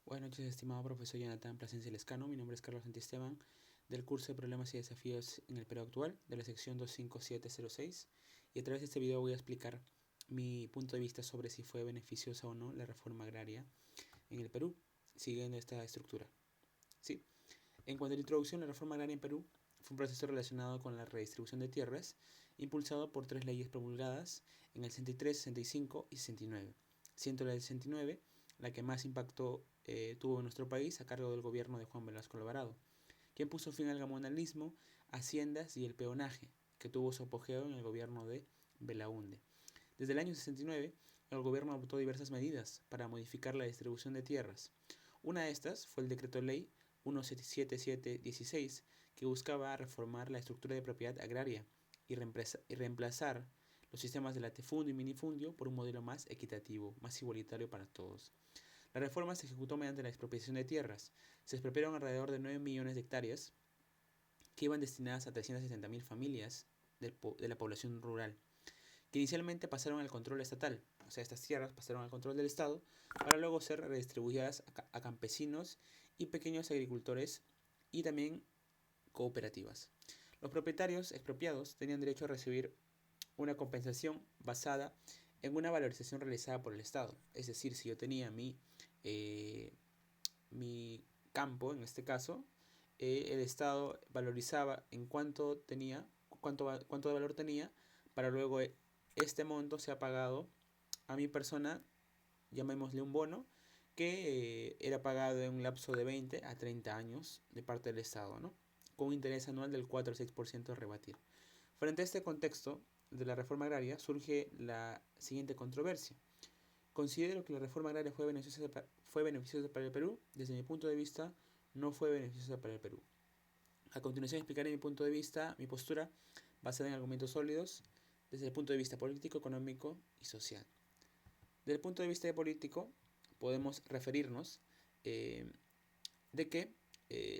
Buenas noches, estimado profesor Jonathan Plasencia Lescano. Mi nombre es Carlos Santisteban, del curso de Problemas y Desafíos en el Perú Actual, de la sección 25706. Y a través de este video voy a explicar mi punto de vista sobre si fue beneficiosa o no la reforma agraria en el Perú, siguiendo esta estructura. ¿Sí? En cuanto a la introducción, la reforma agraria en Perú fue un proceso relacionado con la redistribución de tierras, impulsado por tres leyes promulgadas en el 63, 65 y 69. Siendo la del 69 la que más impacto tuvo en nuestro país a cargo del gobierno de Juan Velasco Alvarado, quien puso fin al gamonalismo, haciendas y el peonaje, que tuvo su apogeo en el gobierno de Belaúnde. Desde el año 69, el gobierno adoptó diversas medidas para modificar la distribución de tierras. Una de estas fue el decreto ley 17716, que buscaba reformar la estructura de propiedad agraria y reemplazar los sistemas de latifundio y minifundio por un modelo más equitativo, más igualitario para todos. La reforma se ejecutó mediante la expropiación de tierras. Se expropiaron alrededor de 9 millones de hectáreas que iban destinadas a 370.000 familias de la población rural, que inicialmente pasaron al control estatal. O sea, estas tierras pasaron al control del Estado para luego ser redistribuidas a campesinos y pequeños agricultores y también cooperativas. Los propietarios expropiados tenían derecho a recibir una compensación basada en una valorización realizada por el Estado. Es decir, si yo tenía eh, mi campo, en este caso, el Estado valorizaba en cuánto tenía, cuánto de valor tenía, para luego este monto sea pagado a mi persona, llamémosle un bono, que era pagado en un lapso de 20 a 30 años de parte del Estado, ¿no? Con un interés anual del 4 al 6% a rebatir. Frente a este contexto de la reforma agraria surge la siguiente controversia. Considero que la reforma agraria fue beneficiosa para el Perú. Desde mi punto de vista, no fue beneficiosa para el Perú. A continuación explicaré mi punto de vista, mi postura, basada en argumentos sólidos, desde el punto de vista político, económico y social. Desde el punto de vista político, podemos referirnos de que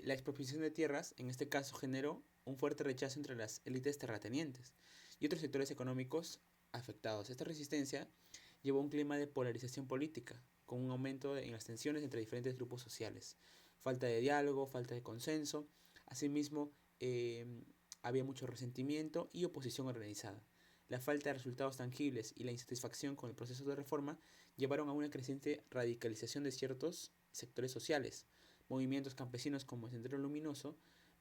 la expropiación de tierras, en este caso, generó un fuerte rechazo entre las élites terratenientes y otros sectores económicos afectados. Esta resistencia llevó a un clima de polarización política, con un aumento en las tensiones entre diferentes grupos sociales. Falta de diálogo, falta de consenso, asimismo había mucho resentimiento y oposición organizada. La falta de resultados tangibles y la insatisfacción con el proceso de reforma llevaron a una creciente radicalización de ciertos sectores sociales. Movimientos campesinos como el Sendero Luminoso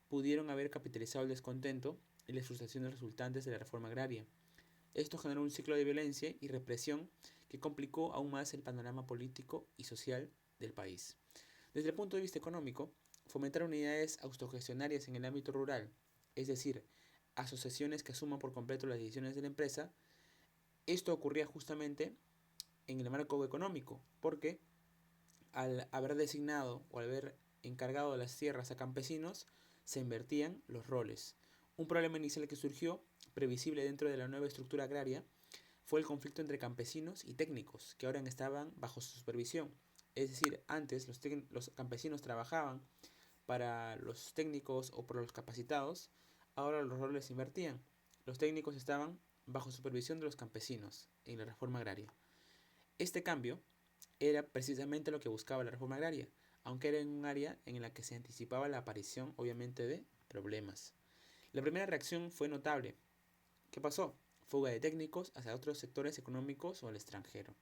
pudieron haber capitalizado el descontento y las frustraciones resultantes de la reforma agraria. Esto generó un ciclo de violencia y represión que complicó aún más el panorama político y social del país. Desde el punto de vista económico, fomentar unidades autogestionarias en el ámbito rural, es decir, asociaciones que asuman por completo las decisiones de la empresa, esto ocurría justamente en el marco económico, porque al haber designado o al haber encargado de las tierras a campesinos, se invertían los roles. Un problema inicial que surgió, previsible dentro de la nueva estructura agraria, fue el conflicto entre campesinos y técnicos, que ahora estaban bajo su supervisión. Es decir, antes los campesinos trabajaban para los técnicos o por los capacitados, ahora los roles se invertían. Los técnicos estaban bajo supervisión de los campesinos en la reforma agraria. Este cambio era precisamente lo que buscaba la reforma agraria, aunque era en un área en la que se anticipaba la aparición, obviamente, de problemas. La primera reacción fue notable. ¿Qué pasó? Fuga de técnicos hacia otros sectores económicos o al extranjero.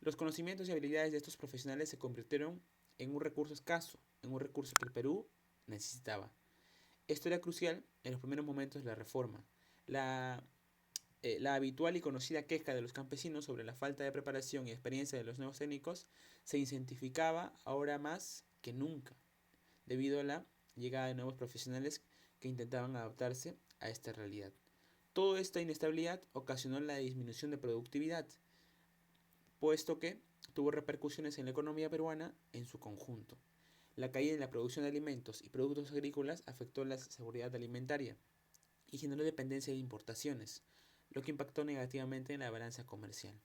Los conocimientos y habilidades de estos profesionales se convirtieron en un recurso escaso, en un recurso que el Perú necesitaba. Esto era crucial en los primeros momentos de la reforma. La habitual y conocida queja de los campesinos sobre la falta de preparación y experiencia de los nuevos técnicos se incentificaba ahora más que nunca, debido a la llegada de nuevos profesionales que intentaban adaptarse a esta realidad. Toda esta inestabilidad ocasionó la disminución de productividad, puesto que tuvo repercusiones en la economía peruana en su conjunto. La caída en la producción de alimentos y productos agrícolas afectó la seguridad alimentaria y generó dependencia de importaciones, lo que impactó negativamente en la balanza comercial.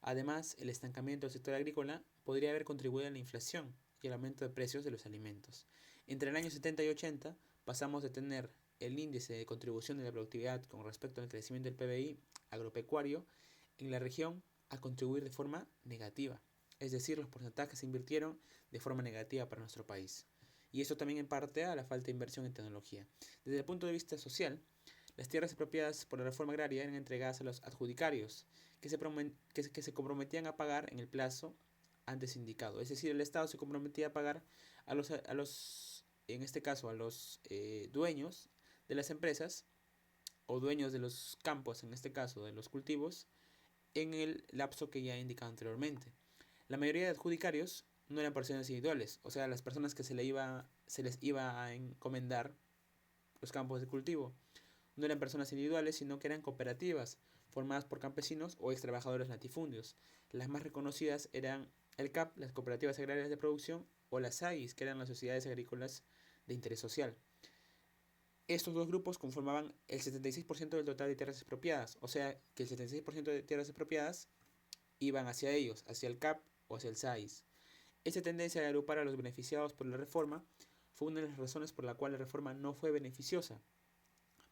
Además, el estancamiento del sector agrícola podría haber contribuido a la inflación y al aumento de precios de los alimentos. Entre el año 70 y 80 pasamos de tener el índice de contribución de la productividad con respecto al crecimiento del PBI agropecuario en la región a contribuir de forma negativa. es decir, los porcentajes se invirtieron de forma negativa para nuestro país. Y eso también en parte a la falta de inversión en tecnología. Desde el punto de vista social, las tierras expropiadas por la reforma agraria eran entregadas a los adjudicarios, que se comprometían a pagar en el plazo antes indicado. Es decir, el Estado se comprometía a pagar en este caso, a los dueños de las empresas o dueños de los campos, en este caso de los cultivos, en el lapso que ya he indicado anteriormente. La mayoría de adjudicarios no eran personas individuales, o sea, las personas que se les iba a encomendar los campos de cultivo no eran personas individuales, sino que eran cooperativas formadas por campesinos o ex trabajadores latifundios. Las más reconocidas eran el CAP, las cooperativas agrarias de producción, o las AIS, que eran las sociedades agrícolas de interés social. Estos dos grupos conformaban el 76% del total de tierras expropiadas, o sea que el 76% de tierras expropiadas iban hacia ellos, hacia el CAP o hacia el SAIS. Esta tendencia de agrupar a los beneficiados por la reforma fue una de las razones por la cual la reforma no fue beneficiosa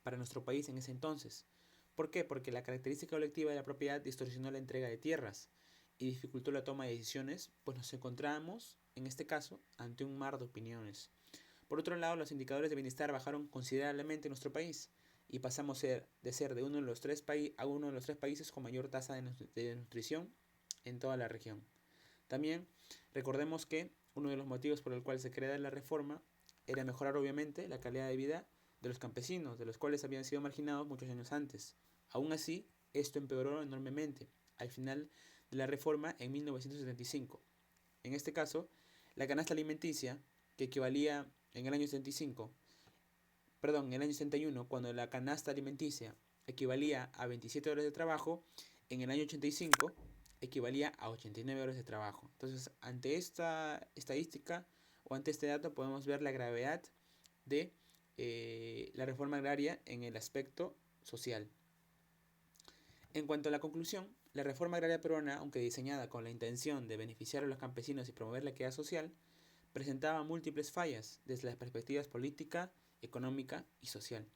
para nuestro país en ese entonces. ¿Por qué? Porque la característica colectiva de la propiedad distorsionó la entrega de tierras y dificultó la toma de decisiones, pues nos encontramos, en este caso, ante un mar de opiniones. Por otro lado, los indicadores de bienestar bajaron considerablemente en nuestro país y pasamos de ser de uno de los a uno de los tres países con mayor tasa de nutrición en toda la región. También recordemos que uno de los motivos por el cual se crea la reforma era mejorar obviamente la calidad de vida de los campesinos, de los cuales habían sido marginados muchos años antes. Aún así, esto empeoró enormemente al final de la reforma en 1975. En este caso, la canasta alimenticia, que equivalía en el año 75, en el año 71, cuando la canasta alimenticia equivalía a 27 horas de trabajo, en el año 85 equivalía a 89 horas de trabajo. Entonces, ante esta estadística o ante este dato podemos ver la gravedad de la reforma agraria en el aspecto social. En cuanto a la conclusión, la reforma agraria peruana, aunque diseñada con la intención de beneficiar a los campesinos y promover la equidad social, presentaba múltiples fallas desde las perspectivas política, económica y social.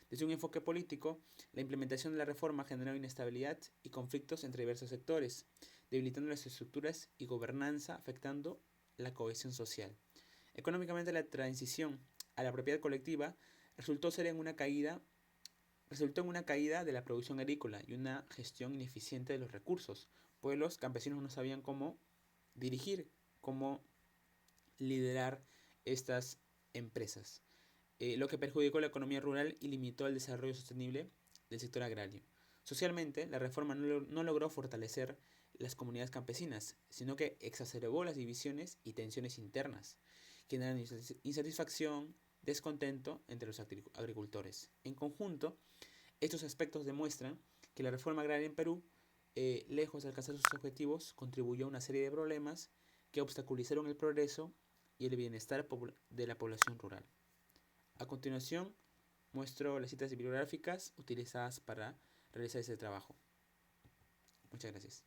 Desde un enfoque político, la implementación de la reforma generó inestabilidad y conflictos entre diversos sectores, debilitando las estructuras y gobernanza, afectando la cohesión social. Económicamente, la transición a la propiedad colectiva resultó en una caída de la producción agrícola y una gestión ineficiente de los recursos, pues los campesinos no sabían cómo dirigir, cómo liderar estas empresas, lo que perjudicó la economía rural y limitó el desarrollo sostenible del sector agrario. Socialmente, la reforma no logró fortalecer las comunidades campesinas, sino que exacerbó las divisiones y tensiones internas, generando insatisfacción, descontento entre los agricultores. En conjunto, estos aspectos demuestran que la reforma agraria en Perú, lejos de alcanzar sus objetivos, contribuyó a una serie de problemas que obstaculizaron el progreso y el bienestar de la población rural. A continuación, muestro las citas bibliográficas utilizadas para realizar este trabajo. Muchas gracias.